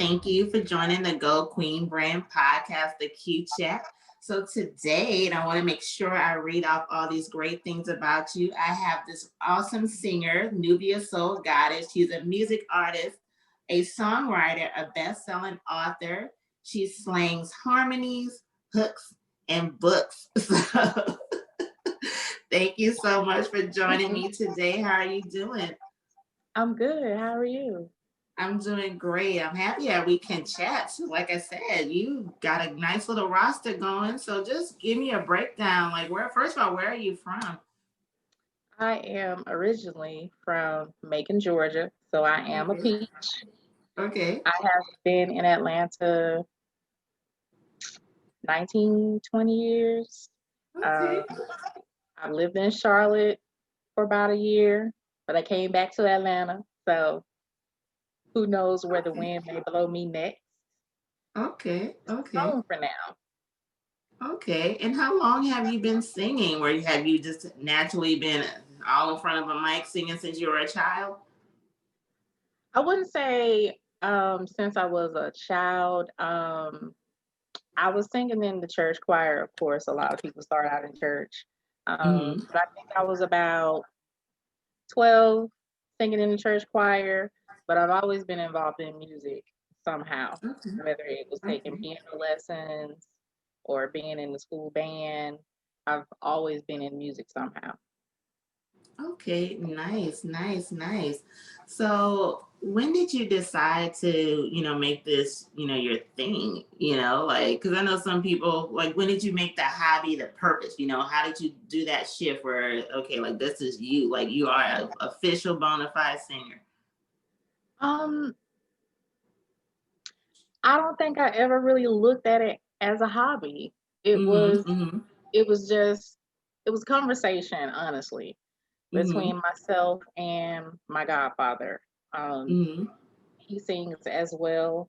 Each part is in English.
thank you for joining the Go Queen Brand podcast, the Q Chat. So today, and I want to make sure I read off all these great things about you. I have this awesome singer, Nubia Soul Goddess. She's a music artist, a songwriter, a best-selling author. She slangs harmonies, hooks, and books. So thank you so much for joining me today. How are you doing? I'm good. How are you? I'm doing great. I'm happy that we can chat. So like I said, you got a nice little roster going. So just give me a breakdown. Like first of all, where are you from? I am originally from Macon, Georgia, so I am a Okay. peach. Okay. I have been in Atlanta 19, 20 years. Okay. Um, I've lived in Charlotte for about a year, but I came back to Atlanta. So who knows where the Okay. wind may blow me next? Okay. Just Okay. home for now. Okay. And how long have you been singing? Where have you just naturally been all in front of a mic singing since you were a child? I wouldn't say since I was a child. I was singing in the church choir, of course. A lot of people start out in church. Mm-hmm. But I think I was about 12 singing in the church choir, but I've always been involved in music somehow, Okay. whether it was taking Okay. piano lessons or being in the school band. I've always been in music somehow. Okay, nice, nice, nice. So, when did you decide to, make this, your thing, like, because I know some people, like, when did you make the hobby the purpose? How did you do that shift where, okay, like, this is you, like, you are an official bona fide singer? Um, I don't think I ever really looked at it as a hobby. It Mm-hmm, was mm-hmm, it was just it was conversation, honestly, mm-hmm, between myself and my godfather. Um, mm-hmm, he sings as well.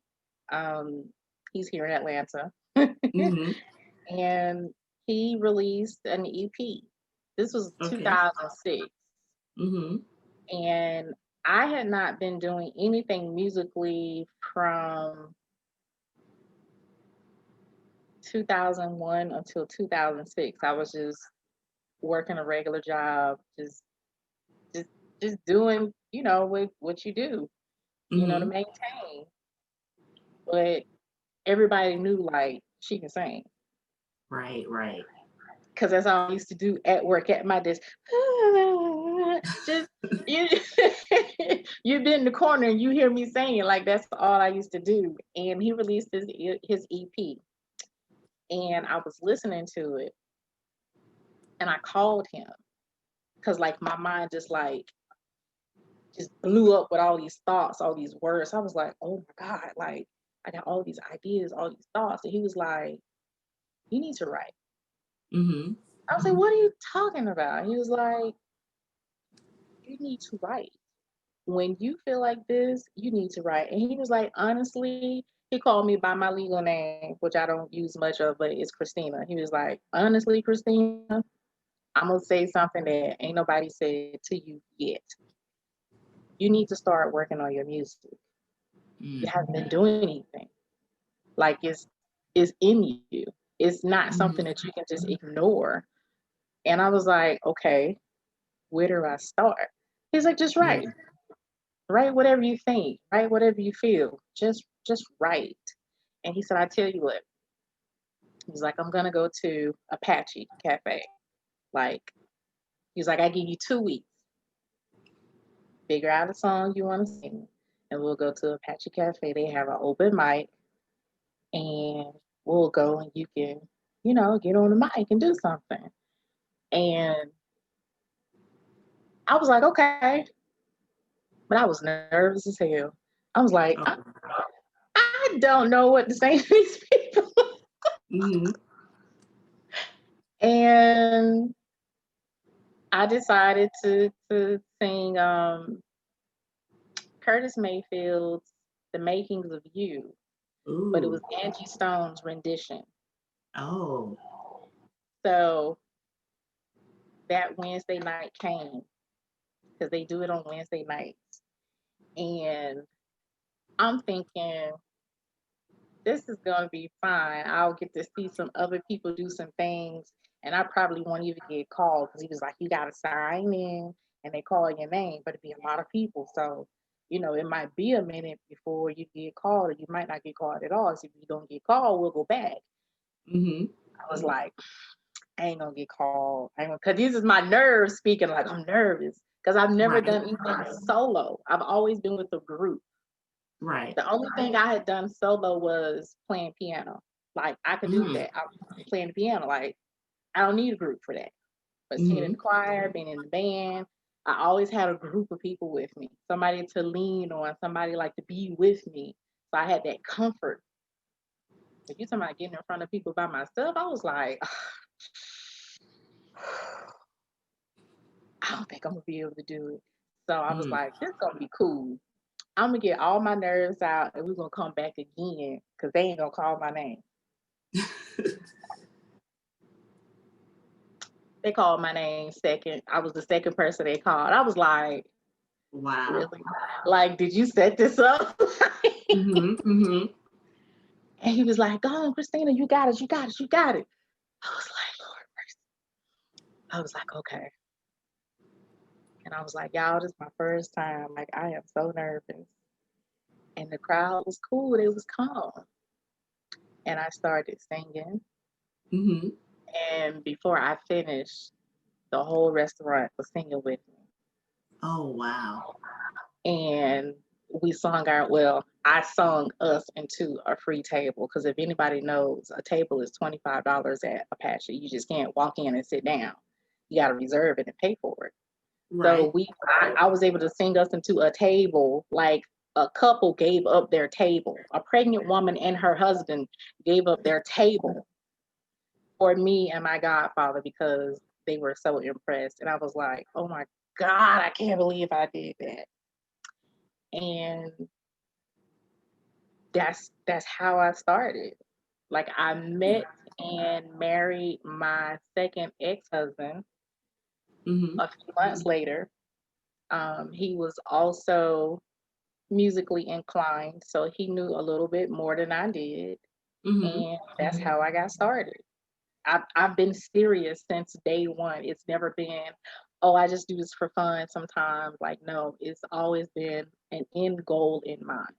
Um, he's here in Atlanta, mm-hmm. and he released an EP. This was Okay. 2006, Mm-hmm. and I had not been doing anything musically from 2001 until 2006. I was just working a regular job, just just doing, what you do, to Mm-hmm. maintain. But everybody knew like she can sing Right, right. because that's all I used to do at work at my desk. Just you, you've been in the corner and you hear me singing like that's all I used to do. And he released his EP, and I was listening to it, and I called him because like my mind just blew up with all these thoughts, all these words. I was like, oh my God, like I got all these ideas, all these thoughts. And he was like, you need to write. Mm-hmm. I was like, what are you talking about? He was like, you need to write. When you feel like this, you need to write. And he was like, honestly, he called me by my legal name, which I don't use much of, but it's Christina. He was like, honestly, Christina, I'm gonna say something that ain't nobody said to you yet. You need to start working on your music. You haven't been doing anything. Like it's in you. It's not something Mm-hmm. that you can just ignore. And I was like, okay, where do I start? He's like, just Yeah. write. Write whatever you think. Write whatever you feel. Just write. And he said, I tell you what. He's like, I'm gonna go to Apache Cafe. Like, he's like, I give you 2 weeks. Figure out a song you want to sing, and we'll go to Apache Cafe. They have an open mic, and we'll go and you can, get on the mic and do something. And I was like, okay, but I was nervous as hell. I was like, Oh. I don't know what to say to these people. Mm-hmm. And I decided to sing Curtis Mayfield's The Makings of You, but it was Ooh. Angie Stone's rendition. Oh. So that Wednesday night came because they do it on Wednesday nights. And I'm thinking, this is gonna be fine. I'll get to see some other people do some things, and I probably won't even get called because he was like, you gotta sign in, and they call your name, but it'd be a lot of people, so it might be a minute before you get called, or you might not get called at all. So if you don't get called, we'll go back. Mm-hmm. I was like, I ain't gonna get called. I ain't gonna, cause this is my nerves speaking. Like I'm nervous because I've never Right. done anything solo. I've always been with a group. Right. The only thing I had done solo was playing piano. Like I could do that. I'm playing the piano. Like I don't need a group for that. But singing in Mm-hmm. the choir, being in the band, I always had a group of people with me, somebody to lean on, somebody like to be with me. So I had that comfort. If you talking about getting in front of people by myself, I was like, I don't think I'm gonna be able to do it. So I was Mm. like, this gonna be cool. I'm gonna get all my nerves out and we're gonna come back again because they ain't gonna call my name. They called my name second. I was the second person they called. I was like, Wow. really? Like, did you set this up? Mm-hmm. Mm-hmm. And he was like, go on, Christina, you got it, you got it, you got it. I was like, Lord mercy. I was like, okay. And I was like, y'all, this is my first time. Like, I am so nervous. And the crowd was cool. It was calm. And I started singing. Mm-hmm. And before I finished, the whole restaurant was singing with me. Oh, wow. And we sung I sung us into a free table because if anybody knows, a table is $25 at Apache. You just can't walk in and sit down. You got to reserve it and pay for it. So Right. I was able to sing us into a table like a couple gave up their table. A pregnant woman and her husband gave up their table for me and my godfather because they were so impressed. And I was like, oh my God, I can't believe I did that. And that's how I started. Like I met and married my second ex-husband Mm-hmm. a few months later. He was also musically inclined, so he knew a little bit more than I did, Mm-hmm. and that's how I got started. I've been serious since day one. It's never been, oh, I just do this for fun sometimes. Like, no, it's always been an end goal in mind.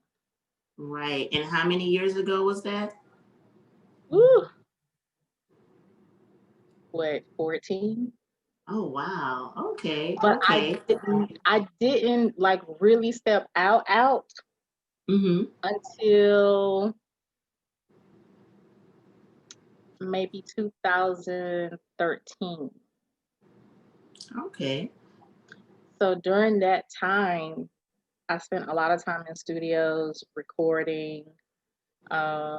Right. And how many years ago was that? Woo, what, 14? Oh, wow. Okay. But Okay. I didn't like really step out Mm-hmm. until maybe 2013. Okay. So during that time, I spent a lot of time in studios recording. Um,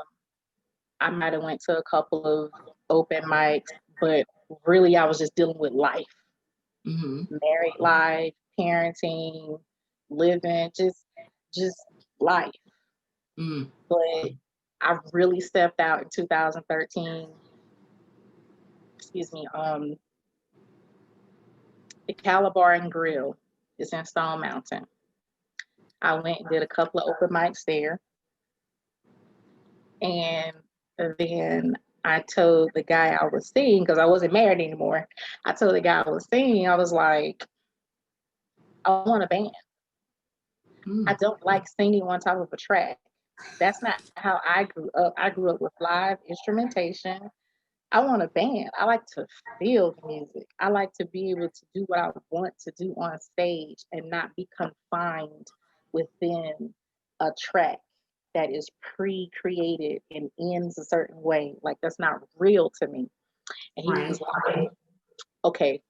I might have went to a couple of open mics, but really I was just dealing with life, Mm-hmm. married life, parenting, living, just life. Mm. But I really stepped out in 2013. Excuse me. The Calabar and Grill is in Stone Mountain. I went and did a couple of open mics there. And then I told the guy I was seeing, because I wasn't married anymore, I told the guy I was seeing, I was like, I want a band. I Mm. don't like singing on top of a track. That's not how I grew up. I grew up with live instrumentation. I want a band. I like to feel the music. I like to be able to do what I want to do on stage and not be confined within a track that is pre-created and ends a certain way. Like that's not real to me. And he was Right. like, okay,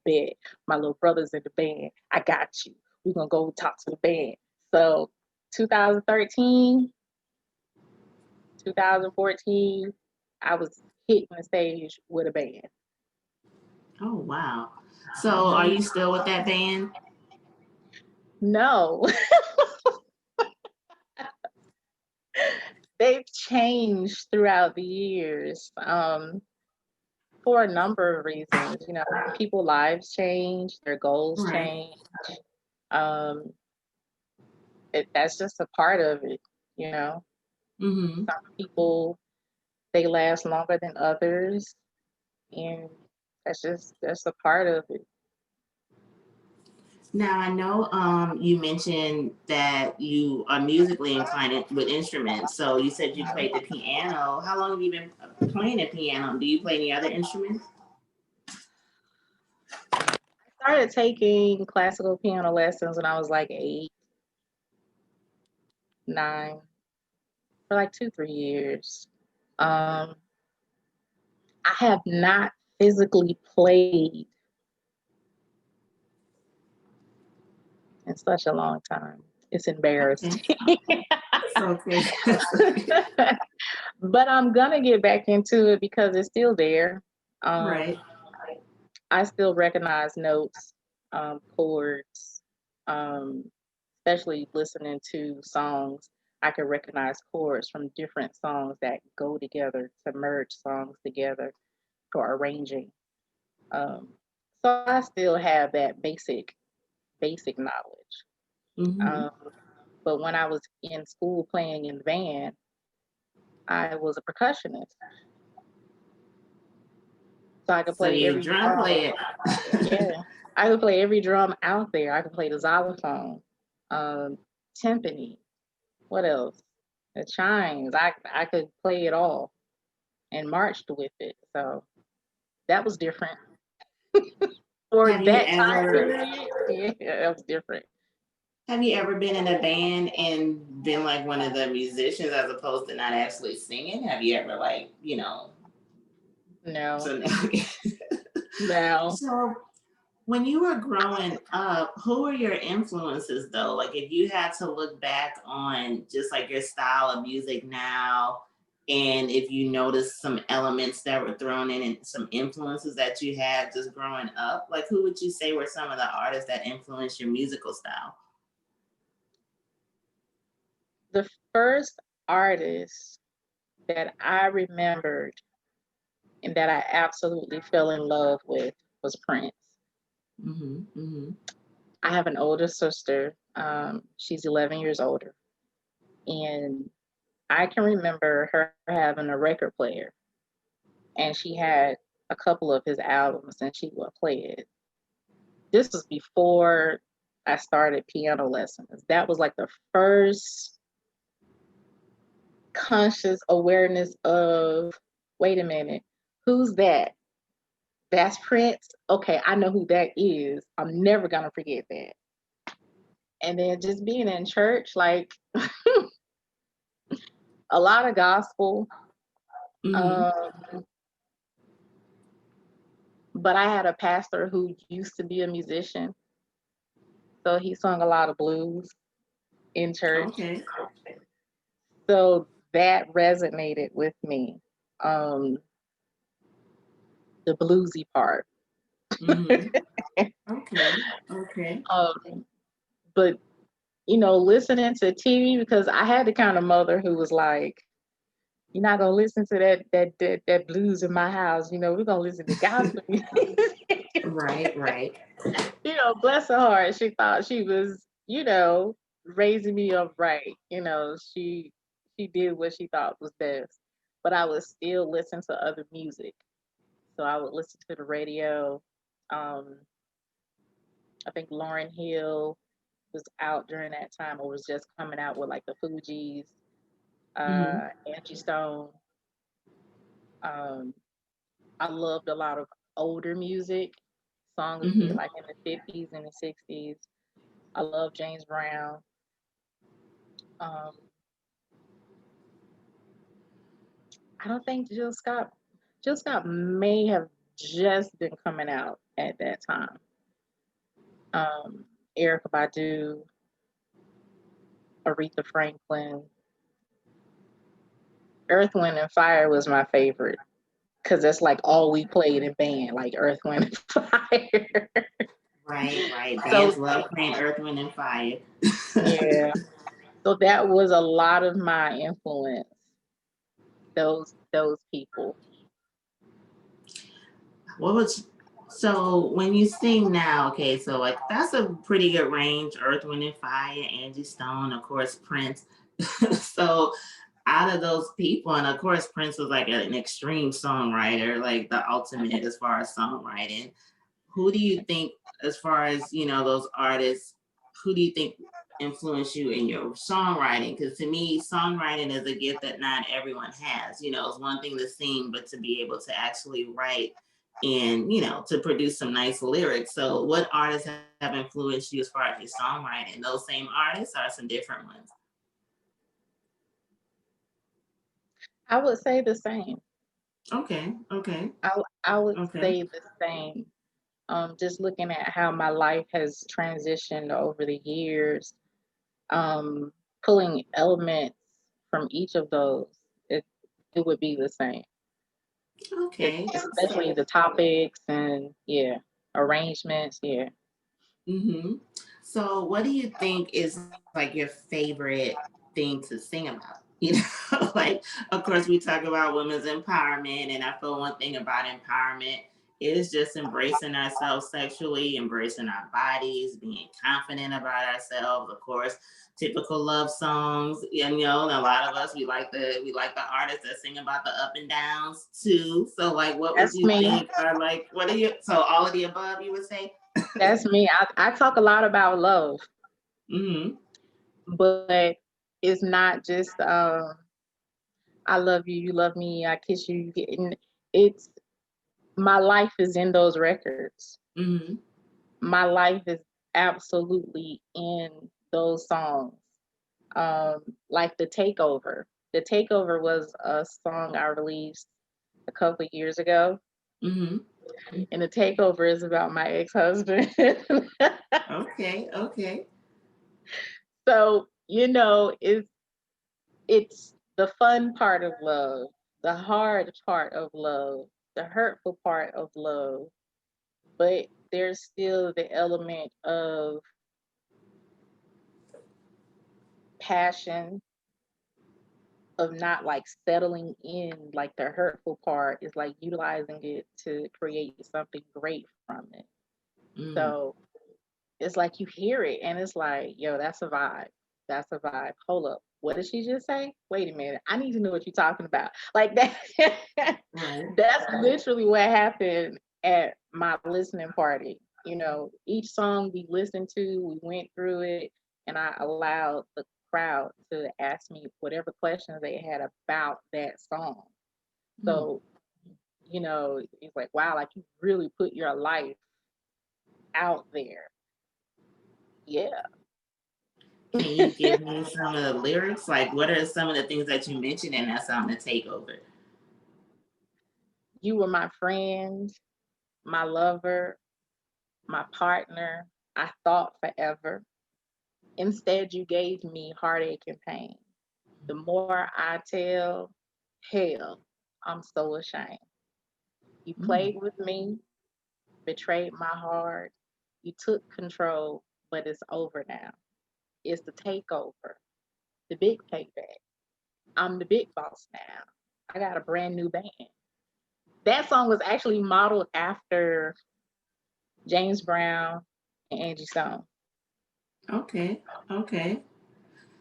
bet. My little brother's in the band. I got you. We're gonna go talk to the band. So 2013, 2014, I was hitting the stage with a band. Oh, wow. So are Mhm. you still with that band? No, they've changed throughout the years for a number of reasons. People lives change, their goals Right. change. Um, that's just a part of it, you know. Mm-hmm. Some people, they last longer than others, and that's a part of it. Now I know you mentioned that you are musically inclined with instruments. So you said you played the piano. How long have you been playing the piano? Do you play any other instruments? I started taking classical piano lessons when I was like 8, 9, for like 2, 3 years. Um, I have not physically played in such a long time. It's Okay. embarrassing. It's okay. It's okay. But I'm gonna get back into it because it's still there. Um, Right. I still recognize notes, chords, especially listening to songs. I can recognize chords from different songs that go together to merge songs together for arranging. Um, so I still have that basic knowledge. Mm-hmm. Um, but when I was in school playing in the band, I was a percussionist, so I could So play you every drum drum. play it. Yeah, I could play every drum out there. I could play the xylophone, um, timpani. What else? The chimes. I could play it all and marched with it. So that was different for Have you that time ever period. Yeah, that was different. have you ever been in a band and been like one of the musicians as opposed to not actually singing? Have you ever like, No, so no. so when you were growing up, who were your influences though? Like if you had to look back on just like your style of music now, and if you noticed some elements that were thrown in and some influences that you had just growing up, like who would you say were some of the artists that influenced your musical style? The first artist that I remembered and that I absolutely fell in love with was Prince. Mm-hmm, mm-hmm. I have an older sister. She's 11 years older. And I can remember her having a record player, and she had a couple of his albums, and she would play it. This was before I started piano lessons. That was like the first conscious awareness of, wait a minute, who's that? That's Prince. Okay, I know who that is. I'm never gonna forget that. And then just being in church, like a lot of gospel. Mm-hmm. Um, but I had a pastor who used to be a musician, so he sung a lot of blues in church. Okay. So that resonated with me. Um, the bluesy part. Mm-hmm. Okay. Okay. um, but listening to TV, because I had the kind of mother who was like, "You're not gonna listen to that blues in my house. We're gonna listen to gospel music." Right, right. Bless her heart. She thought she was, raising me up right. She did what she thought was best. But I would still listen to other music. So I would listen to the radio. Um, I think Lauryn Hill was out during that time, or was just coming out with like the Fugees, Mm-hmm. Angie Stone. Um, I loved a lot of older music, songs made Mm-hmm. like in the 50s and the 60s. I love James Brown. Um, I don't think Jill Scott. Jill Scott may have just been coming out at that time. Um, Erica Badu, Aretha Franklin, Earth, Wind, and Fire was my favorite because that's like all we played in band, like Earth, Wind, and Fire. Right, right. So Bands love playing Earth, Wind, and Fire. yeah, so that was a lot of my influence. Those people. What was so when you sing now? Okay, so like that's a pretty good range. Earth, Wind, and Fire, Angie Stone, of course, Prince. So out of those people, and of course Prince was like an extreme songwriter, like the ultimate as far as songwriting. Who do you think, as far as those artists, who do you think influenced you in your songwriting? Because to me, songwriting is a gift that not everyone has. It's one thing to sing, but to be able to actually write and to produce some nice lyrics. So what artists have influenced you as far as your songwriting? Those same artists or some different ones? I would say the same. Okay, okay, I would okay. say the same. Just looking at how my life has transitioned over the years, um, pulling elements from each of those, it it would be the same. Okay. Especially the topics and yeah, arrangements. Yeah. Mm-hmm. So, what do you think is like your favorite thing to sing about? Like, of course, we talk about women's empowerment, and I feel one thing about empowerment is just embracing ourselves sexually, embracing our bodies, being confident about ourselves. Of course, typical love songs, and a lot of us we like the artists that sing about the up and downs too. So, like, what would That's you me. think are like? What are you? So, all of the above, you would say? That's me. I talk a lot about love, Mm-hmm. but it's not just I love you, you love me, I kiss you, you get and it's my life is in those records. Mm-hmm. My life is absolutely in those songs. Like the takeover. The takeover was a song I released a couple of years ago, Mm-hmm. and the takeover is about my ex-husband. Okay. Okay. So it's the fun part of love, the hard part of love, the hurtful part of love, but there's still the element of passion, of not like settling in. Like the hurtful part is like utilizing it to create something great from it. Mm. So it's like you hear it and it's like, yo, that's a vibe. That's a vibe. Hold up. What did she just say? Wait a minute. I need to know what you're talking about. Like that. Right. That's literally what happened at my listening party. Each song we listened to, we went through it, and I allowed the crowd to ask me whatever questions they had about that song. Mm. So, it's like, wow, like you really put your life out there. Yeah. Can you give me some of the lyrics? Like, what are some of the things that you mentioned in that song to take over? You were my friend, my lover, my partner. I thought forever. Instead, you gave me heartache and pain. The more I tell, hell, I'm so ashamed. You Mm. played with me, betrayed my heart. You took control, but it's over now. It's the takeover, the big payback. I'm the big boss now. I got a brand new band. That song was actually modeled after James Brown and Angie Stone. Okay. Okay.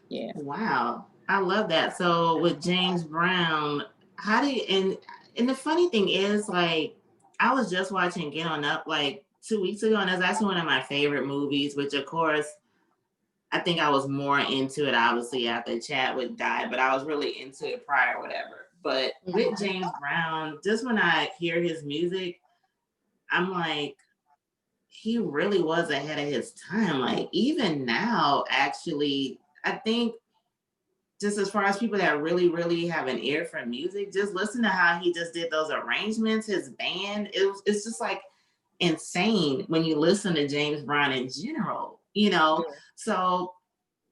Yeah. Wow. I love that. So with James Brown, how do you and the funny thing is, like, I was just watching Get On Up like 2 weeks ago, and that's actually one of my favorite movies, which of course I think I was more into it obviously after Chadwick died, but I was really into it prior, whatever. But with Mhm. James Brown, just when I hear his music, I'm like, he really was ahead of his time. Like, even now, actually, I think just as far as people that really, really have an ear for music, just listen to how he just did those arrangements, his band. It's just like insane when you listen to James Brown in general. Yeah. So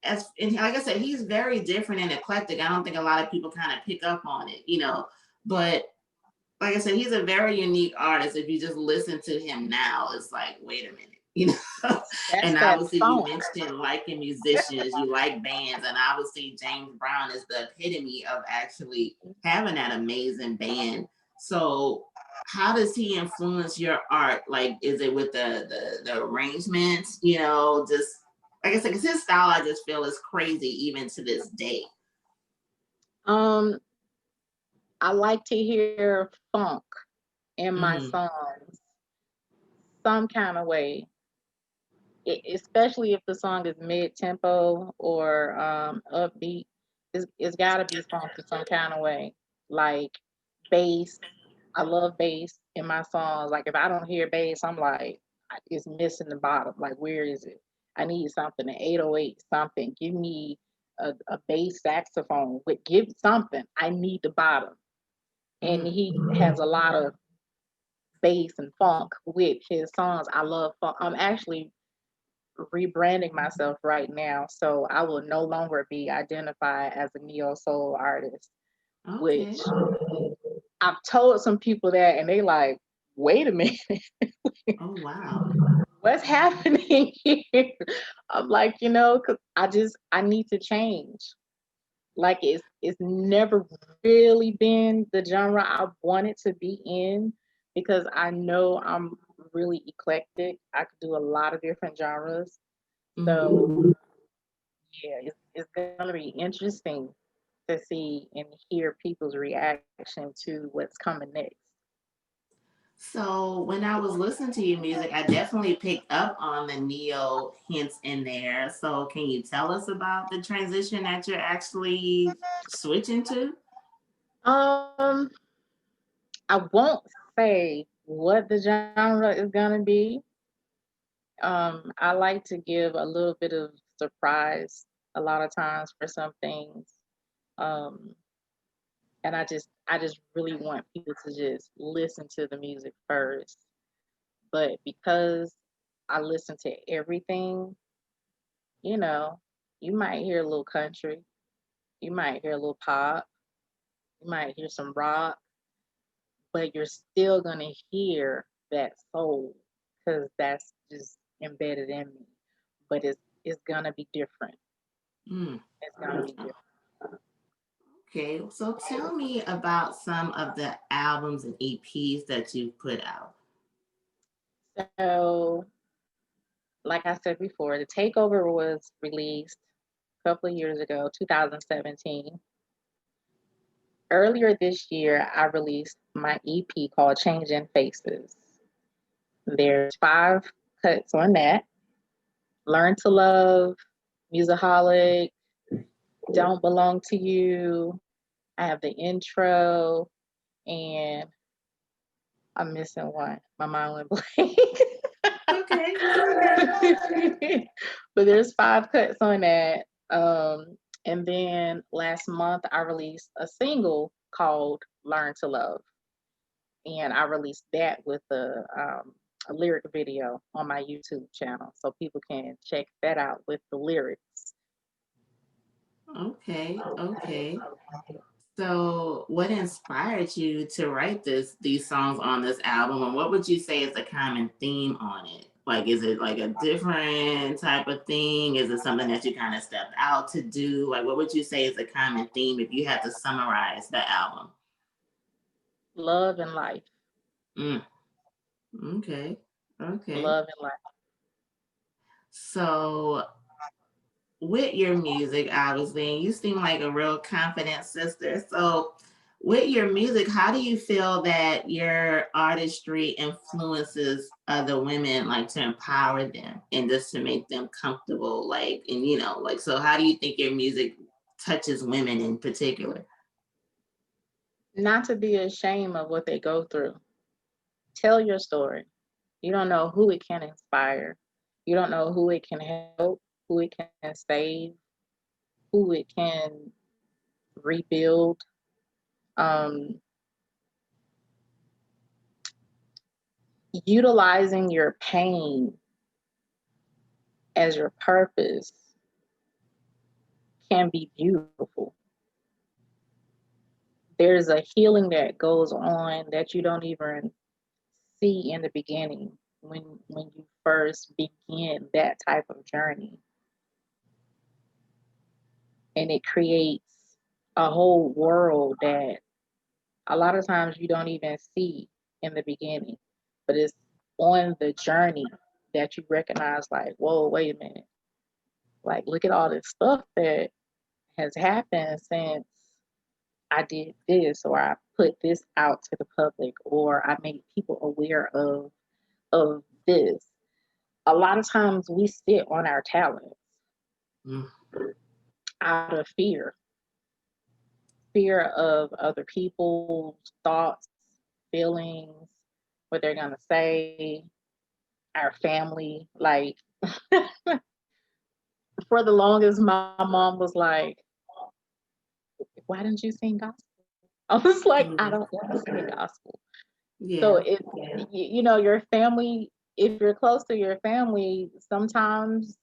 and like I said, he's very different and eclectic. I don't think a lot of people kind of pick up on it. But like I said, he's a very unique artist. If you just listen to him now, it's like, wait a minute. That's And that obviously, you funk. mentioned liking musicians, you like bands, and obviously, James Brown is the epitome of actually having that amazing band. So, how does he influence your art? Like, is it with the arrangements? Just like I said, because his style, I just feel is crazy even to this day. Um, I like to hear funk in my Mm, songs, some kind of way. Especially if the song is mid tempo or upbeat, it's got to be funked in some kind of way. Like bass, I love bass in my songs. Like if I don't hear bass, I'm like, it's missing the bottom. Like where is it? I need something, an 808, something. Give me a bass saxophone. But give something. I need the bottom. And mm. he has a lot of bass and funk with his songs. I love funk. I'm actually rebranding myself right now, so I will no longer be identified as a neo soul artist. Which Okay. I've told some people that, and they like, wait a minute, Oh, wow. what's happening here? I'm like, because I need to change. Like it's never really been the genre I wanted to be in because I know I'm really eclectic. I could do a lot of different genres. Mm-hmm. So yeah, it's gonna be interesting to see and hear people's reaction to what's coming next. So when I was listening to your music, I definitely picked up on the neo hints in there. So can you tell us about the transition that you're actually switching to? Um, I won't say what the genre is gonna be. I like to give a little bit of surprise a lot of times for some things. Um, and I just really want people to just listen to the music first. But because I listen to everything, you know, you might hear a little country, you might hear a little pop, you might hear some rock, but you're still gonna hear that soul because that's just embedded in me. But it's gonna be different. Mm. It's gonna be different. Okay, so tell me about some of the albums and EPs that you've put out. So, like I said before, the Takeover was released a couple of years ago, 2017. Earlier this year, I released my EP called Changing Faces. There's 5 cuts on that. Learn to Love, Musaholic, Don't Belong to You. I have the intro, and I'm missing one. My mind went blank. Okay, that's okay. But there's 5 cuts on that. And then last month I released a single called Learn to Love. And I released that with a lyric video on my YouTube channel. So people can check that out with the lyrics. Okay, okay. So, what inspired you to write these songs on this album, and what would you say is the common theme on it? Like, is it like a different type of thing? Is it something that you kind of stepped out to do? Like, what would you say is the common theme if you had to summarize the album? Love and life. Mm, okay, okay. Love and life. So, with your music, obviously, and you seem like a real confident sister. So, with your music, how do you feel that your artistry influences other women, like to empower them and just to make them comfortable? Like, and like, so how do you think your music touches women in particular? Not to be ashamed of what they go through. Tell your story. You don't know who it can inspire. You don't know who it can help, who it can save, who it can rebuild. Um, Utilizing your pain as your purpose can be beautiful. There's a healing that goes on that you don't even see in the beginning when you first begin that type of journey, and it creates a whole world that a lot of times you don't even see in the beginning, but it's on the journey that you recognize, like, whoa, wait a minute, like look at all this stuff that has happened since I did this, or I put this out to the public, or I made people aware of this. A lot of times we sit on our talents Mm, out of fear of other people's thoughts, feelings, what they're gonna say, our family. Like for the longest, my mom was like, "Why didn't you sing gospel?" I was like, "I mhm. don't want to sing gospel." So Yeah. it, you know, your family. If you're close to your family, sometimes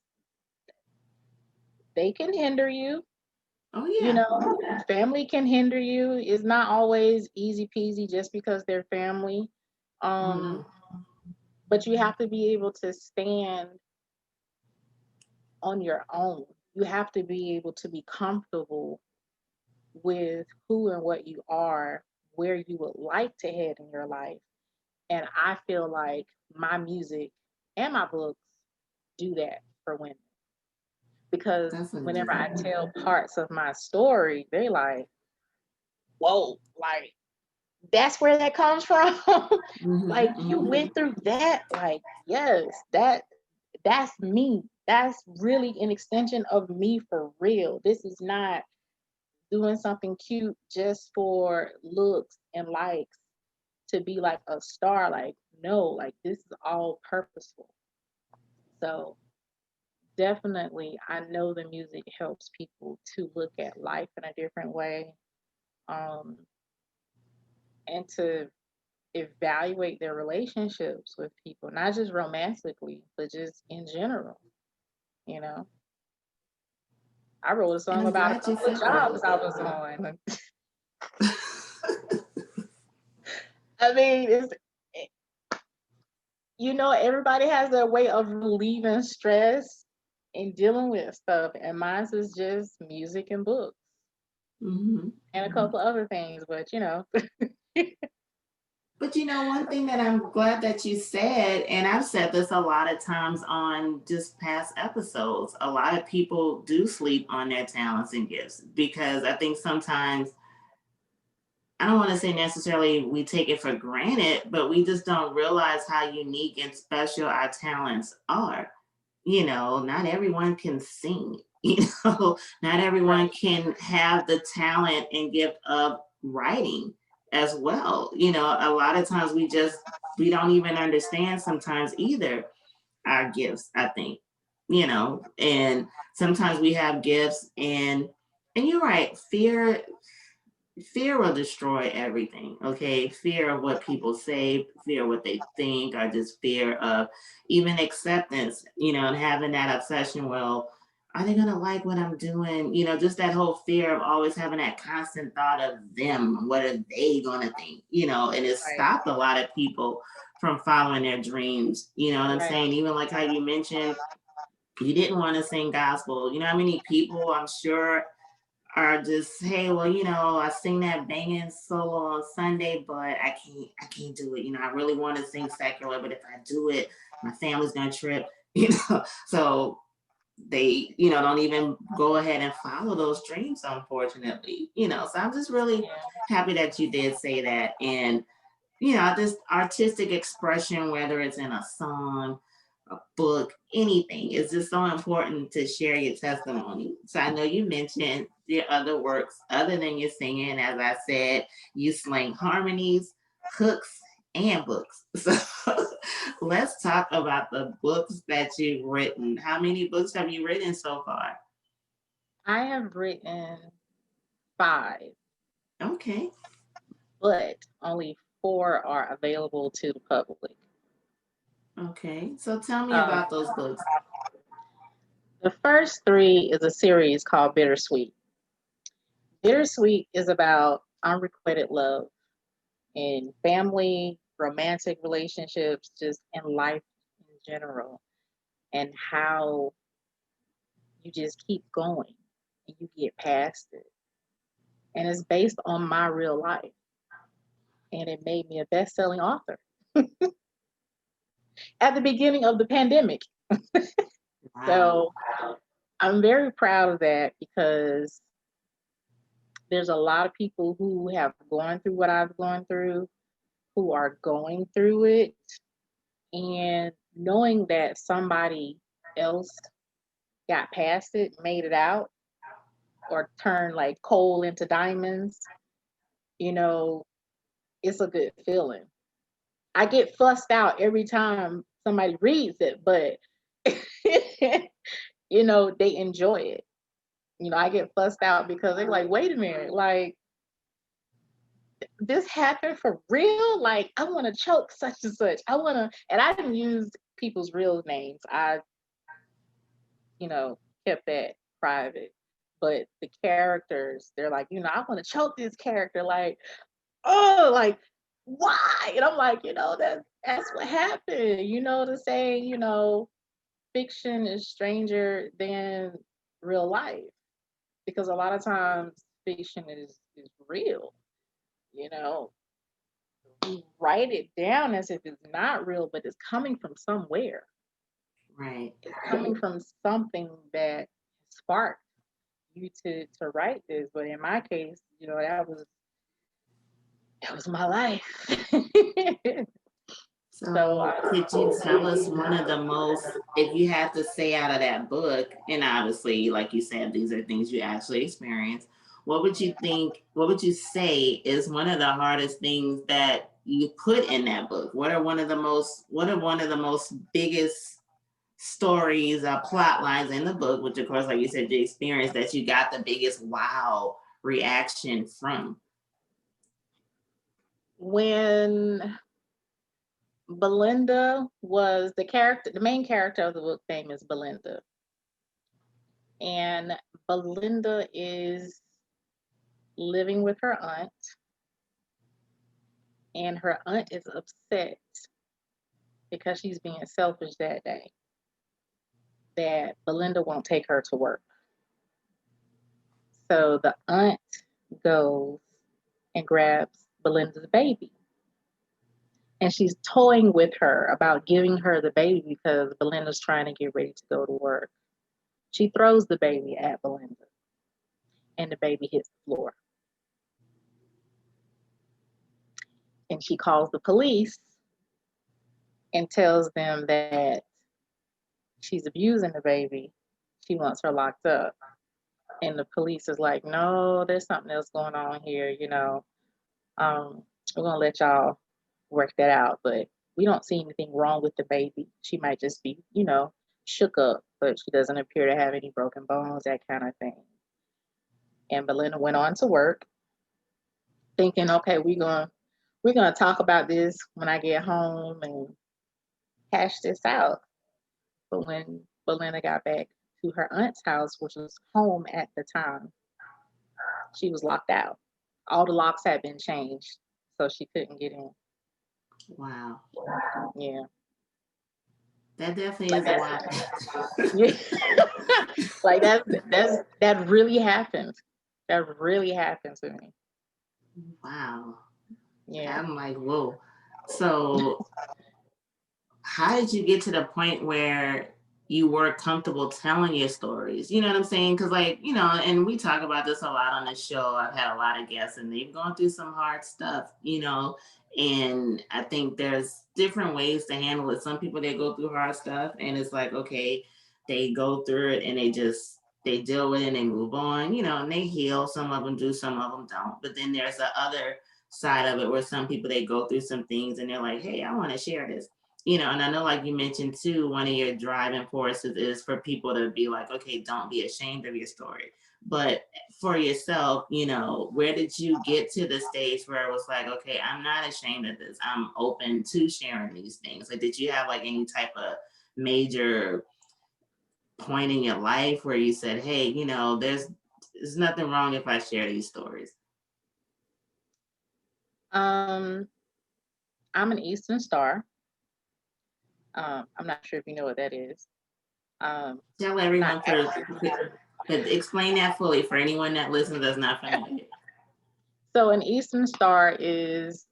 they can hinder you. Oh You yeah. know, family can hinder you. It's not always easy peasy just because they're family. Oh Um, no. but you have to be able to stand on your own. You have to be able to be comfortable with who and what you are, where you would like to head in your life. And I feel like my music and my books do that for women. Because That's whenever I amazing. tell parts of my story, they like, whoa, like that's where that comes from. Hmm. Like you Hmm. went through that. Like, yes, that's me. That's really an extension of me for real. This is not doing something cute just for looks and likes to be like a star. Like, no, like this is all purposeful. So definitely I know the music helps people to look at life in a different way. Um, and to evaluate their relationships with people, not just romantically, but just in general. You know, I wrote a And song I'm about a glad you couple of said that. jobs I was on. I mean, you know, everybody has their way of relieving stress and dealing with stuff, and mine is just music and books Hmm. and a couple other things. But you know, But you know, one thing that I'm glad that you said, and I've said this a lot of times on just past episodes, a lot of people do sleep on their talents and gifts because I think sometimes, I don't want to say necessarily we take it for granted, but we just don't realize how unique and special our talents are. You know, not everyone can sing, you know, not everyone right, can have the talent and gift of writing as well. You know, a lot of times we don't even understand sometimes either our gifts, I think, you know, and sometimes we have gifts and you're right, fear will destroy everything. Okay, fear of what people say, fear of what they think, or just fear of even acceptance, you know, and having that obsession. Well, are they gonna like what I'm doing? You know, just that whole fear of always having that constant thought of them. What are they gonna think? You know, and it right, stopped a lot of people from following their dreams. You know what I'm right, saying? Even like how you mentioned you didn't want to sing gospel. You know how many people I'm sure are just, hey, well, you know, I sing that banging solo on Sunday, but I can't do it. You know, I really want to sing secular, but if I do it, my family's gonna trip. You know, so they, you know, don't even go ahead and follow those dreams, unfortunately. You know, so I'm just really yeah, happy that you did say that. And you know, this artistic expression, whether it's in a song, a book, anything, is just so important to share your testimony. So I know you mentioned your other works other than your singing. As I said, you sling harmonies, hooks, and books. So let's talk about the books that you've written. How many books have you written so far? I have written 5, Okay. but only 4 are available to the public. Okay. So tell me Um, about those books. the first 3 is a series called Bittersweet. Bittersweet is about unrequited love in family, romantic relationships, just in life in general, and how you just keep going and you get past it. And it's based on my real life. And it made me a best selling author at the beginning of the pandemic. Wow. So I'm very proud of that because There's a lot of people who have gone through what I've gone through, who are going through it, and knowing that somebody else got past it, made it out, or turned like coal into diamonds, you know, it's a good feeling. I get fussed out every time somebody reads it, but they enjoy it. I get fussed out because they're like, wait a minute, like this happened for real? Like, I want to choke such and such. And I didn't use people's real names. I, kept that private. But the characters, they're like, I want to choke this character. Like, oh, like, why? And I'm like, that's what happened. The saying, fiction is stranger than real life. Because a lot of times fiction is real, you know. We write it down as if it's not real, but it's coming from somewhere. Right. It's coming from something that sparked you to write this. But in my case, that was my life. So could you tell us one of the most, if you had to say out of that book, and obviously, like you said, these are things you actually experienced, what would you say is one of the hardest things that you put in that book? What are one of the most biggest stories, plot lines in the book, which of course, like you said, you experienced that you got the biggest wow reaction from? When Belinda was the main character of the book name is Belinda. And Belinda is living with her aunt, and her aunt is upset because she's being selfish that day, that Belinda won't take her to work. So the aunt goes and grabs Belinda's baby. And she's toying with her about giving her the baby because Belinda's trying to get ready to go to work. She throws the baby at Belinda, and the baby hits the floor. And she calls the police and tells them that she's abusing the baby. She wants her locked up. And the police is like, no, there's something else going on here, we're gonna let y'all work that out, but we don't see anything wrong with the baby. She might just be, shook up, but she doesn't appear to have any broken bones, that kind of thing. And Belinda went on to work, thinking, okay, we're gonna talk about this when I get home and hash this out. But when Belinda got back to her aunt's house, which was home at the time, she was locked out. All the locks had been changed, so she couldn't get in. Wow. Yeah. That definitely Like is a that. Yeah. Like that really happened. That really happened to me. Wow. Yeah. I'm like, whoa. So how did you get to the point where you were comfortable telling your stories? You know what I'm saying? Because, like, and we talk about this a lot on the show. I've had a lot of guests and they've gone through some hard stuff, and I think there's different ways to handle it. Some people, they go through hard stuff and it's like, okay, they go through it and they deal with it and they move on, and they heal. Some of them do, some of them don't. But then there's the other side of it where some people, they go through some things and they're like, hey, I want to share this. And I know, like you mentioned too, one of your driving forces is for people to be like, okay, don't be ashamed of your story. But for yourself, where did you get to the stage where it was like, okay, I'm not ashamed of this. I'm open to sharing these things. Like, did you have like any type of major point in your life where you said, hey, there's nothing wrong if I share these stories? I'm an Eastern Star. I'm not sure if you know what that is. Tell I'm not everyone explain that fully for anyone that listens that's not familiar. So an Eastern Star is,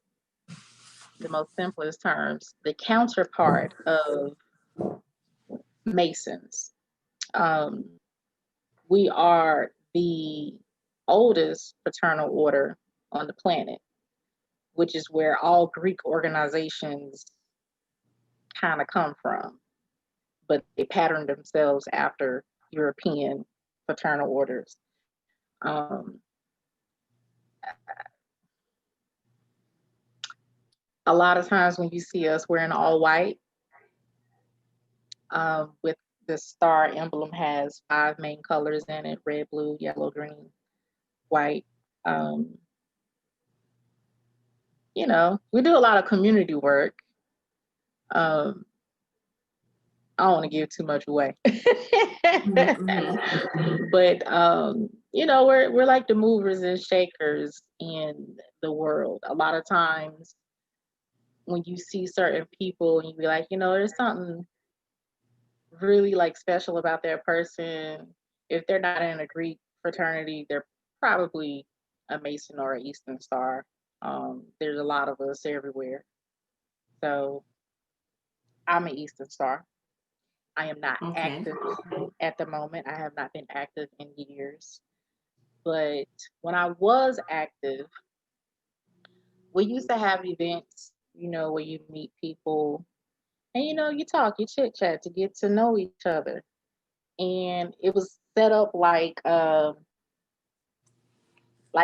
the most simplest terms, the counterpart of Masons. We are the oldest fraternal order on the planet, which is where all Greek organizations kind of come from, but they patterned themselves after European fraternal orders. Um, a lot of times when you see us wearing all white, with the star emblem has 5 main colors in it: red, blue, yellow, green, white. Um, we do a lot of community work. Um, I don't want to give too much away. But we're like the movers and shakers in the world. A lot of times when you see certain people and you be like, there's something really like special about that person. If they're not in a Greek fraternity, they're probably a Mason or an Eastern Star. There's a lot of us everywhere. So I'm an Eastern Star. I am not Okay. active at the moment. I have not been active in years. But when I was active, we used to have events, where you meet people and you talk, you chit chat to get to know each other. And it was set up like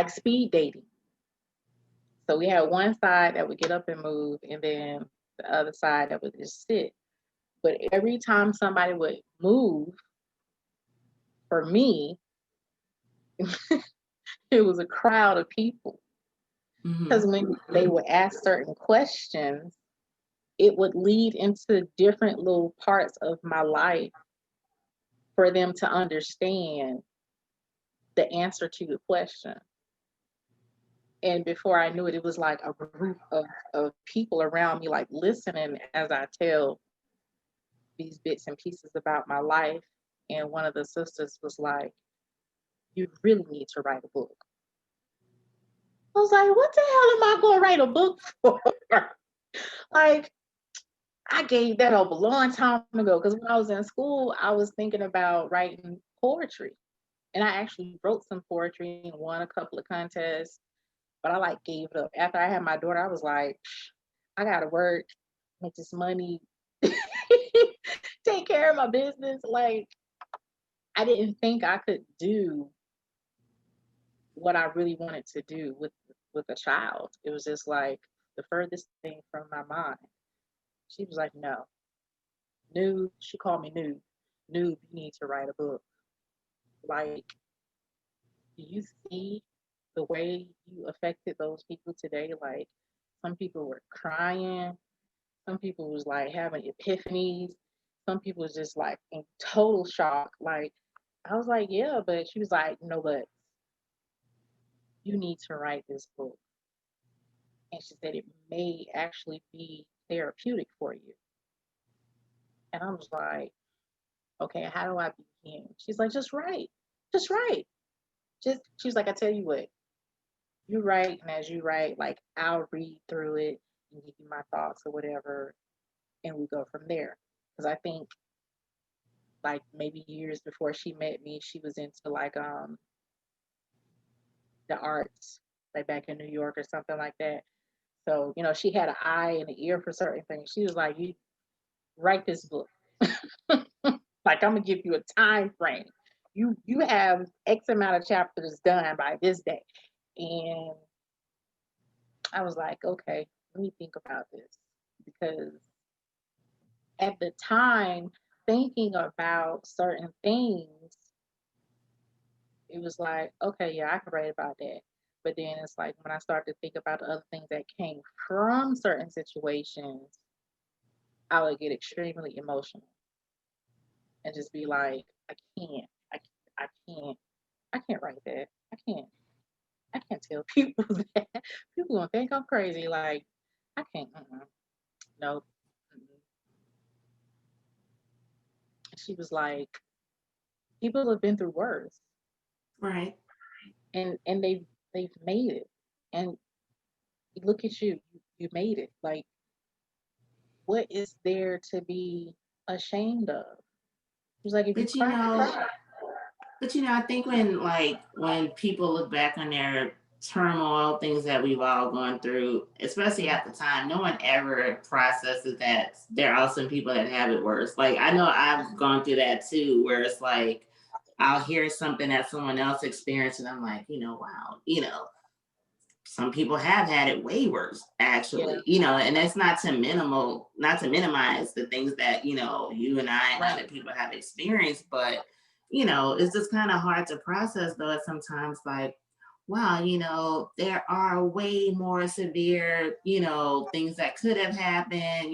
speed dating. So we had one side that would get up and move, and then the other side that would just sit. But every time somebody would move, for me, it was a crowd of people. Because when they would ask certain questions, it would lead into different little parts of my life for them to understand the answer to the question. And before I knew it, it was like a group of people around me, like listening as I tell these bits and pieces about my life. And one of the sisters was like, "You really need to write a book." I was like, "What the hell am I going to write a book for?" Like, I gave that up a long time ago because when I was in school, I was thinking about writing poetry. And I actually wrote some poetry and won a couple of contests, but I like gave it up. After I had my daughter, I was like, I gotta work, make this money, take care of my business. Like, I didn't think I could do what I really wanted to do with a child. It was just like the furthest thing from my mind. She was like, no, Noob. She called me Noob. Noob, you need to write a book. Like, do you see the way you affected those people today? Like, some people were crying. Some people was like having epiphanies. Some people was just like in total shock. Like, I was like, yeah, but she was like, no, but you need to write this book. And she said it may actually be therapeutic for you. And I was like, okay, how do I begin? She's like, just write. Just write. She's like, I tell you what, you write, and as you write, like I'll read through it and give you my thoughts or whatever, and we go from there. Because I think like maybe years before she met me, she was into like the arts, like back in New York or something like that. So, she had an eye and an ear for certain things. She was like, you write this book. Like, I'm gonna give you a time frame. You have X amount of chapters done by this day. And I was like, okay, let me think about this. Because at the time, thinking about certain things, it was like, okay, yeah, I can write about that. But then it's like when I started to think about the other things that came from certain situations, I would get extremely emotional and just be like, I can't, I, I can't, I can't write that. I can't tell people that. People gonna think I'm crazy. Like, I can't. Nope. Mm-mm. She was like, people have been through worse, Right. and they've made it. And look at you, you made it. Like, what is there to be ashamed of? She was like, if you But cry, cry. But I think when people look back on their turmoil, things that we've all gone through, especially at the time, no one ever processes that there are some people that have it worse. Like I know I've gone through that too, where it's like I'll hear something that someone else experienced, and I'm like, wow, some people have had it way worse, Yeah, actually, and that's not to minimize the things that, you and I and right, other people have experienced, but, it's just kind of hard to process though, at sometimes like, wow, there are way more severe, things that could have happened,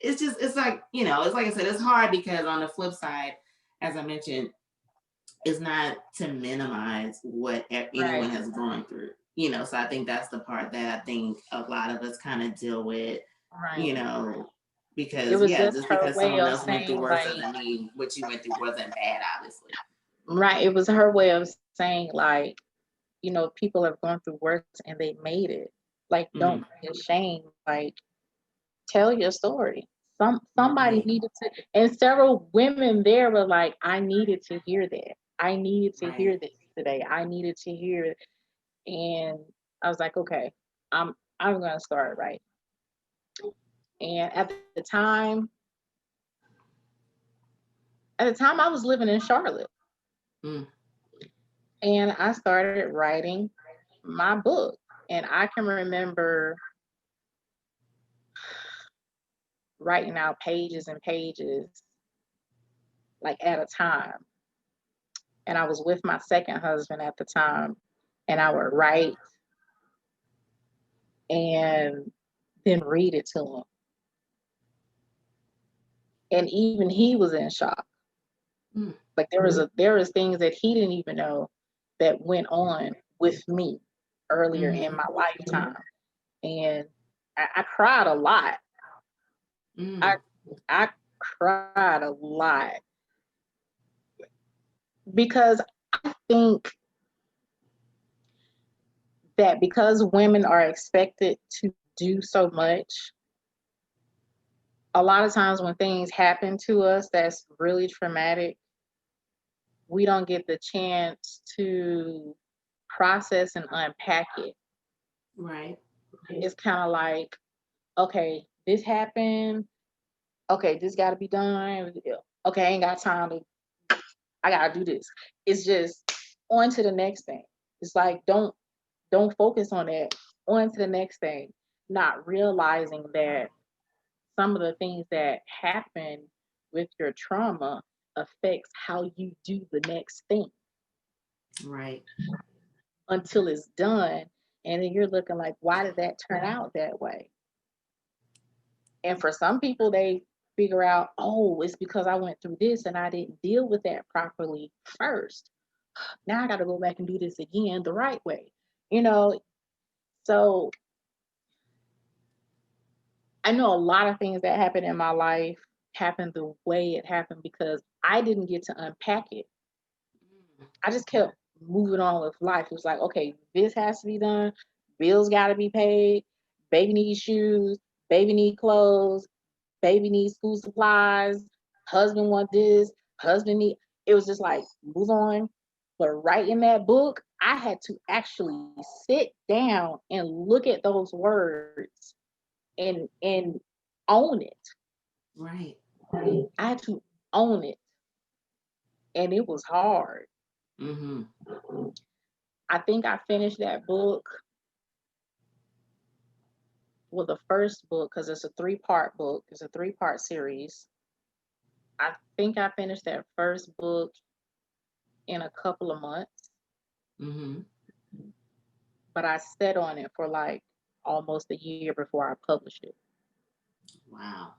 it's like, it's like I said, it's hard because on the flip side, as I mentioned, is not to minimize what anyone right, has gone through, so I think that's the part that I think a lot of us kind of deal with, you right. know, It because was yeah, just just her because way someone of else went through saying worse like, doesn't mean what you went through wasn't bad, obviously. right. It was her way of saying like, people have gone through worse and they made it. Like, don't Mm, be ashamed. Like, tell your story. Somebody right, needed to, and several women there were like, I needed to hear that. I needed to right. hear this today. I needed to hear it. And I was like, okay, I'm gonna start right. And at the time I was living in Charlotte, Mm, and I started writing my book. And I can remember writing out pages and pages, like at a time. And I was with my second husband at the time, and I would write and then read it to him. And even he was in shock. mm, Like there was things that he didn't even know that went on with me earlier in mm-hmm, my lifetime. And I cried a lot. I mm, I cried a lot because I think that because women are expected to do so much, a lot of times when things happen to us that's really traumatic, we don't get the chance to process and unpack it. right, It's kind of like, okay, this happened. Okay, this got to be done. Okay, I ain't got time to, I got to do this. It's just on to the next thing. It's like, don't focus on that. On to the next thing. Not realizing that some of the things that happen with your trauma affects how you do the next thing right, until it's done. And then you're looking like, why did that turn out that way? And for some people, they figure out, oh, it's because I went through this and I didn't deal with that properly first. Now I got to go back and do this again the right way. You know, so I know a lot of things that happened in my life happened the way it happened because I didn't get to unpack it. mm, I just kept moving on with life. It was like, okay, this has to be done. Bills got to be paid. Baby needs shoes. Baby need clothes. Baby needs school supplies. Husband want this. Husband need. It was just like move on. But right in that book, I had to actually sit down and look at those words and own it. right. I had to own it, and it was hard. Mm-hmm. I think I finished that book. Well, the first book, because it's a three-part book, it's a three-part series. I think I finished that first book in a couple of months, Mm-hmm. but I sat on it for like almost a year before I published it Wow.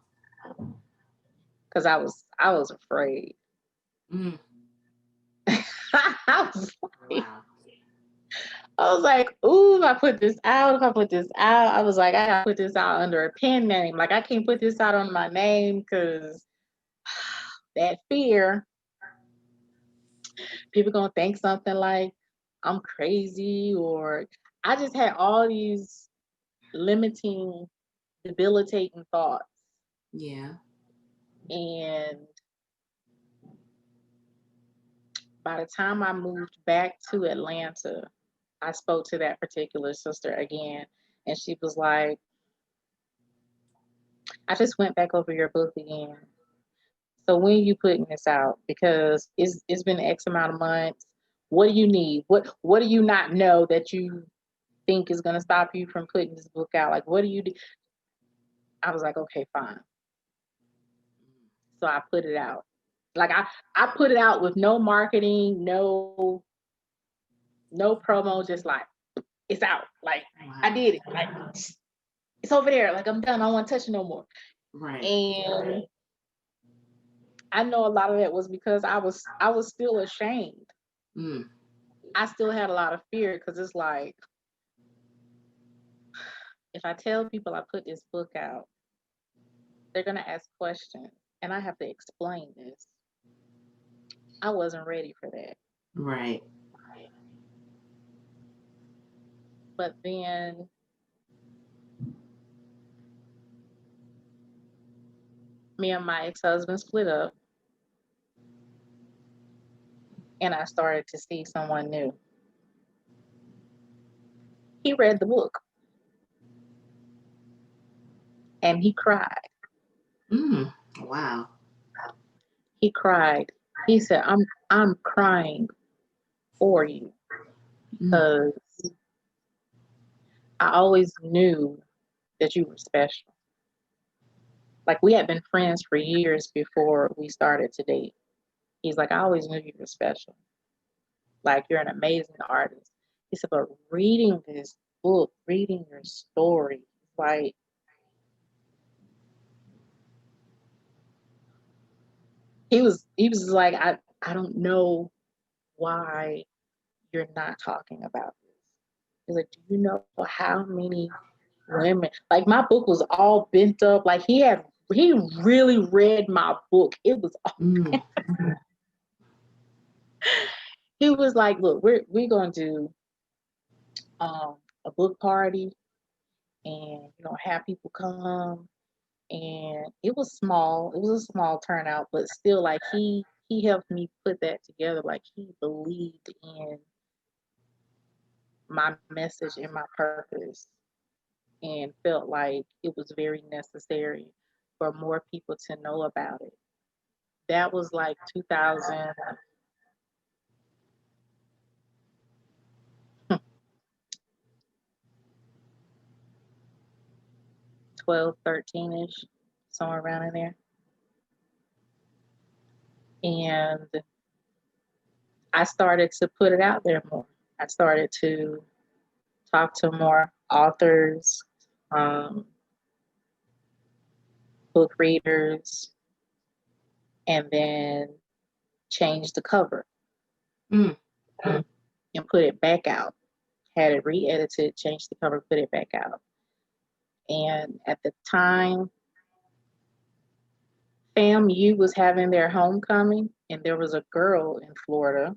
because I was afraid. Mm, I was like, wow. ooh, if I put this out, if I put this out, I was like, I gotta put this out under a pen name. Like I can't put this out under my name because that fear, people gonna think something like I'm crazy or I just had all these limiting, debilitating thoughts. Yeah. And By the time I moved back to Atlanta, I spoke to that particular sister again, and she was like, I just went back over your book again. So when you putting this out? Because it's been X amount of months. What do you need? What do you not know that you think is gonna stop you from putting this book out? Like, what do you do? I was like, okay, fine. So I put it out. Like I put it out with no marketing, no promo, just like it's out. Like I did it. Like it's over there. Like I'm done. I don't want to touch it no more. Right. And I know a lot of that was because I was still ashamed. Mm. I still had a lot of fear because it's like if I tell people I put this book out, they're gonna ask questions and I have to explain this. I wasn't ready for that. Right. But then me and my ex-husband split up and I started to see someone new. He read the book and he cried. Mm. Wow. He cried. He said, I'm crying for you Mm. because I always knew that you were special. Like we had been friends for years before we started to date. He's like, I always knew you were special. Like you're an amazing artist. He said, but reading this book, reading your story, like he was like, I don't know why you're not talking about this. He's like, do you know how many women like my book was all bent up? Like he really read my book. It was Mm. he was like, look, we're gonna do um a book party and have people come, and it was small. It was a small turnout, but still, like he helped me put that together. Like he believed in my message and my purpose, and felt like it was very necessary for more people to know about it. That was like 2012, 13ish, somewhere around in there. And I started to put it out there more. I started to talk to more authors, um, book readers, and then change the cover Mm. and put it back out. Had it re-edited, changed the cover, put it back out. And at the time, FAMU was having their homecoming, and there was a girl in Florida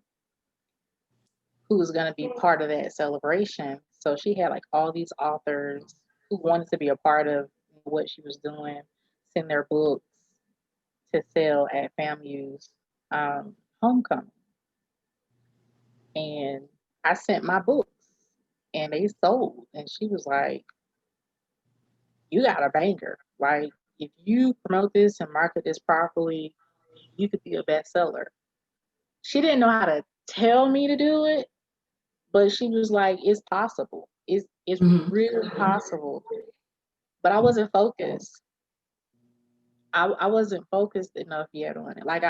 who was going to be part of that celebration. So she had like all these authors who wanted to be a part of what she was doing, send their books to sell at FAMU's homecoming. And I sent my books and they sold. And she was like, you got a banger. Like, if you promote this and market this properly, you could be a bestseller. She didn't know how to tell me to do it, but she was like, it's possible. It's Mm. really possible. But I wasn't focused. I wasn't focused enough yet on it. Like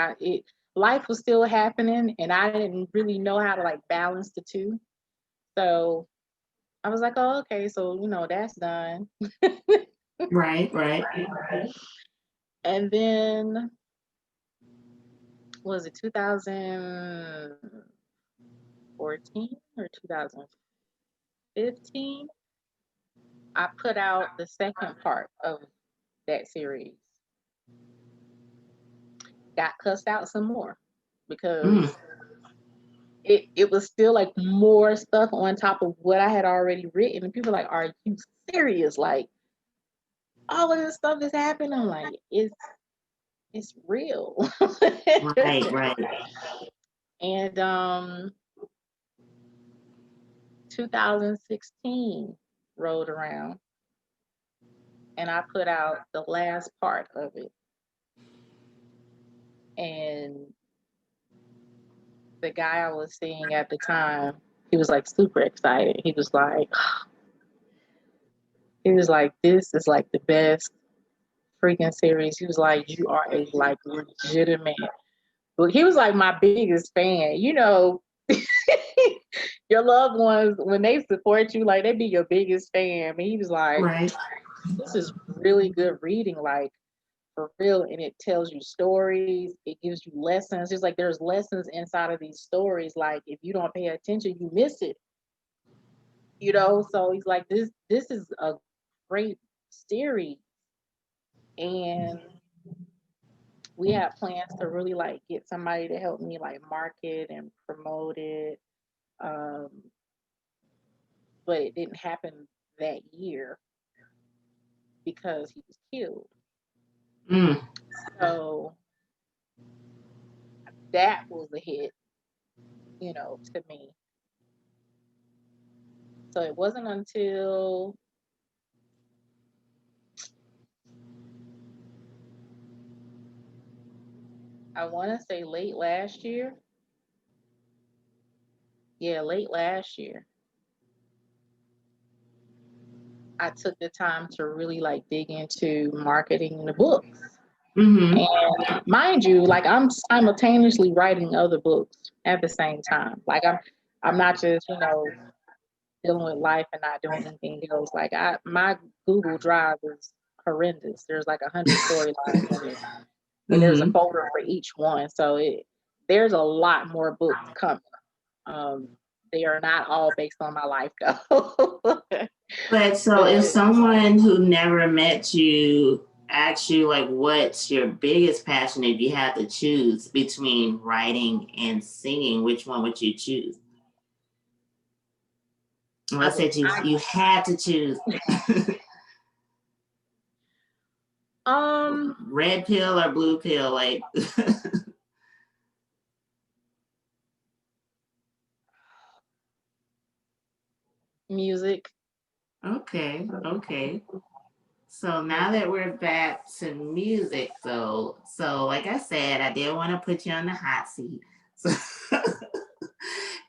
life was still happening and I didn't really know how to like balance the two. So I was like, oh, okay, so that's done. Right. Right. And then was it 2014 or 2015? I put out the second part of that series. Got cussed out some more Mm. because it was still like more stuff on top of what I had already written. And people were like, are you serious? Like all of this stuff is happening. I'm like, it's real. Right. Right. And 2016 rolled around, and I put out the last part of it. And the guy I was seeing at the time, he was like super excited. He was like, this is like the best freaking series. He was like, you are a like legitimate book. He was like my biggest fan. You know, your loved ones, when they support you, like they be your biggest fan. And he was like, Right. this is really good reading, like for real. And it tells you stories, it gives you lessons. Just like there's lessons inside of these stories. Like if you don't pay attention, you miss it. You know, so he's like, this is a great series. And we had plans to really like get somebody to help me like market and promote it. Um, but it didn't happen that year because he was killed. Mm. So that was a hit, you know, to me. So it wasn't until I want to say late last year. Yeah, late last year. I took the time to really like dig into marketing the books. Mm-hmm. And mind you, like I'm simultaneously writing other books at the same time. Like I'm not just, you know, dealing with life and not doing anything else. Like my Google Drive is horrendous. There's like 100 storylines in it, and there's a Mm-hmm. folder for each one. So there's a lot more books coming. Um, they are not all based on my life though. But so if But someone who never met you asks you like what's your biggest passion, if you had to choose between writing and singing, which one would you choose? Let's say you had to choose. um Red pill or blue pill, like. music. Okay. So now that we're back to music, though, so like I said, I did want to put you on the hot seat. So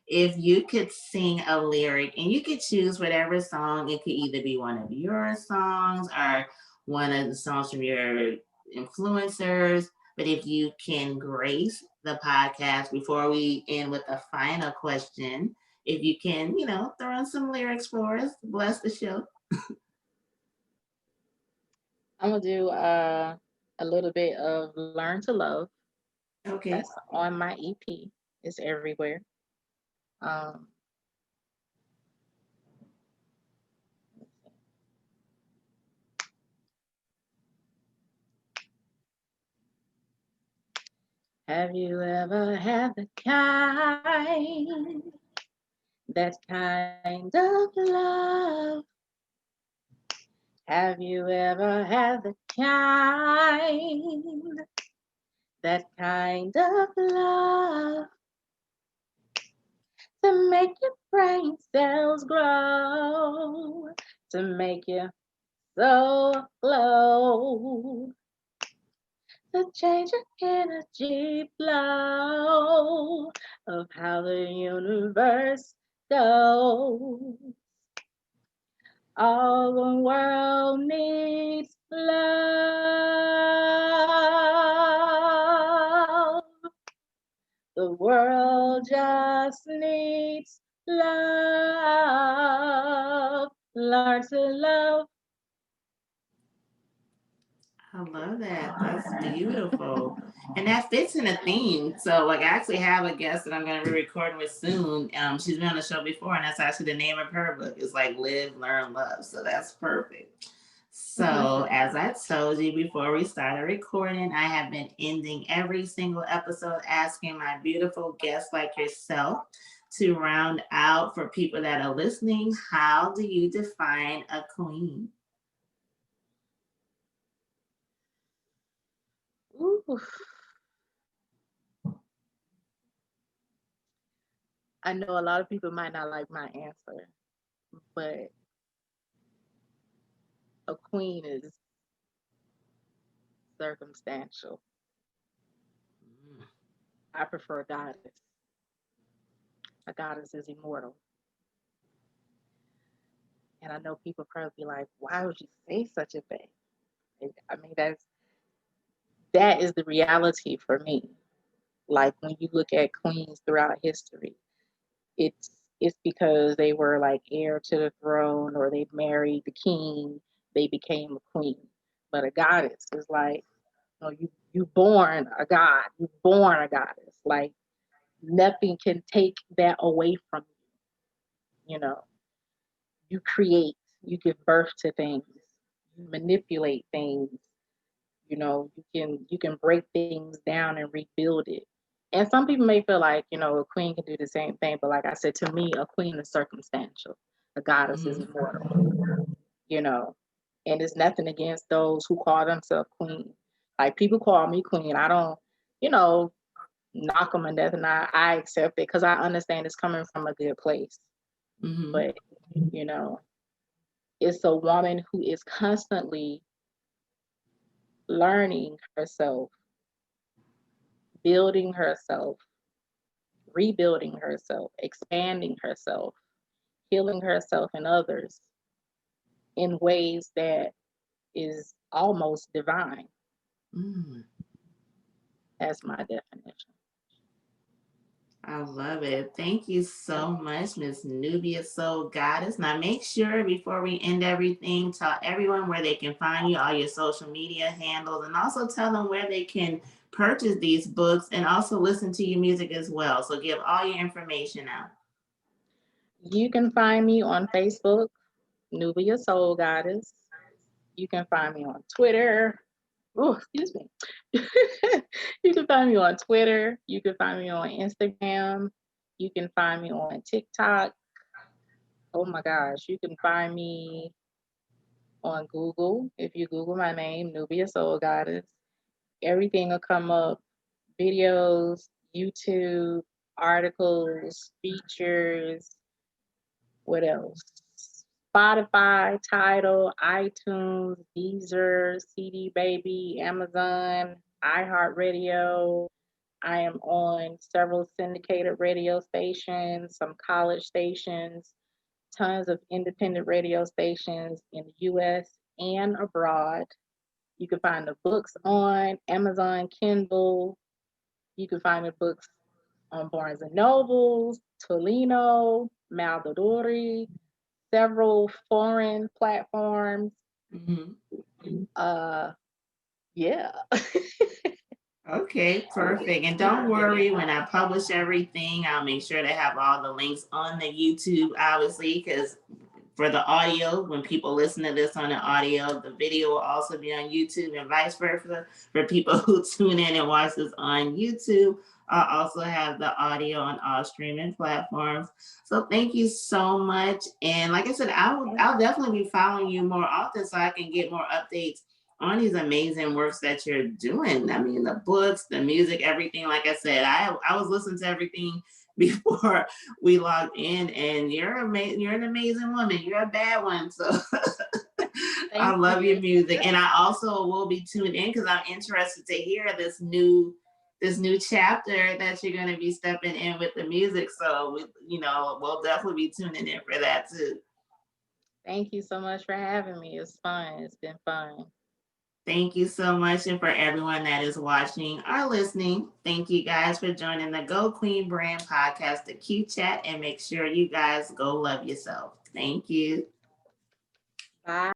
if you could sing a lyric and you could choose whatever song, it could either be one of your songs or one of the songs from your influencers. But if you can grace the podcast before we end with a final question, if you can, throw in some lyrics for us, bless the show. I'm gonna do a little bit of Learn to Love. Okay. That's on my EP. It's everywhere. Um, have you ever had the that kind of love? Have you ever had the that kind of love to make your brain cells grow, to make you so low, to change your energy flow of how the universe goes. All the world needs love. The world just needs love. Learn to love. I love that. That's beautiful. And that fits in a theme. So, like, I actually have a guest that I'm going to be recording with soon. She's been on the show before, and that's actually the name of her book. It's like Live, Learn, Love. So that's perfect. So, as I told you before we started recording, I have been ending every single episode asking my beautiful guests like yourself to round out for people that are listening. How do you define a queen? Ooh. I know a lot of people might not like my answer, but a queen is circumstantial. Mm. I prefer a goddess. A goddess is immortal. And I know people probably be like, why would you say such a thing? I mean, that is the reality for me. Like when you look at queens throughout history, it's it's because they were like heir to the throne or they married the king, they became a queen. But a goddess is like, you born a god, you born a goddess. Like nothing can take that away from you. You know, you create, you give birth to things, you manipulate things. You can break things down and rebuild it. And some people may feel like, a queen can do the same thing, but like I said, to me, a queen is circumstantial. A goddess is Mhm. immortal, you know. And it's nothing against those who call themselves queen. Like people call me queen. I don't, you know, knock them and nothing. I accept it because I understand it's coming from a good place. Mhm. But, you know, it's a woman who is constantly learning herself, building herself, rebuilding herself, expanding herself, healing herself and others in ways that is almost divine. Mm. That's my definition. I love it. Thank you so much, Miss Nubia Soul Goddess. Now, make sure before we end everything, tell everyone where they can find you, all your social media handles, and also tell them where they can purchase these books and also listen to your music as well. So, give all your information out. You can find me on Facebook, Nubia Soul Goddess. You can find me on Twitter. Oh, excuse me. You can find me on Twitter. You can find me on Instagram. You can find me on TikTok. Oh my gosh. You can find me on Google. If you Google my name, Nubia Soul Goddess, everything will come up: videos, YouTube, articles, features, what else? Spotify, Tidal, iTunes, Deezer, CD Baby, Amazon, iHeartRadio. I am on several syndicated radio stations, some college stations, tons of independent radio stations in the US and abroad. You can find the books on Amazon Kindle. You can find the books on Barnes and Nobles, Tolino, Maldadori, several foreign platforms. Mhm. Uh, yeah. Okay, perfect. And don't worry, when I publish everything, I'll make sure to have all the links on the YouTube, obviously, because for the audio, when people listen to this on the audio, the video will also be on YouTube and vice versa. For people who tune in and watch this on YouTube, I'll also have the audio on all streaming platforms. So thank you so much. And like I said, I'll definitely be following you more often so I can get more updates on these amazing works that you're doing. I mean, the books, the music, everything. Like I said, I was listening to everything before we logged in, and you're amazing. You're an amazing woman. You're a bad one. So I Thank love your you. music, and I also will be tuned in because I'm interested to hear this new chapter that you're going to be stepping in with the music. So we'll definitely be tuning in for that too. Thank you so much for having me. It's fun. It's been fun. Thank you so much. And for everyone that is watching or listening, thank you guys for joining the Go Queen Brand podcast, the Q Chat, and make sure you guys go love yourself. Thank you. Bye.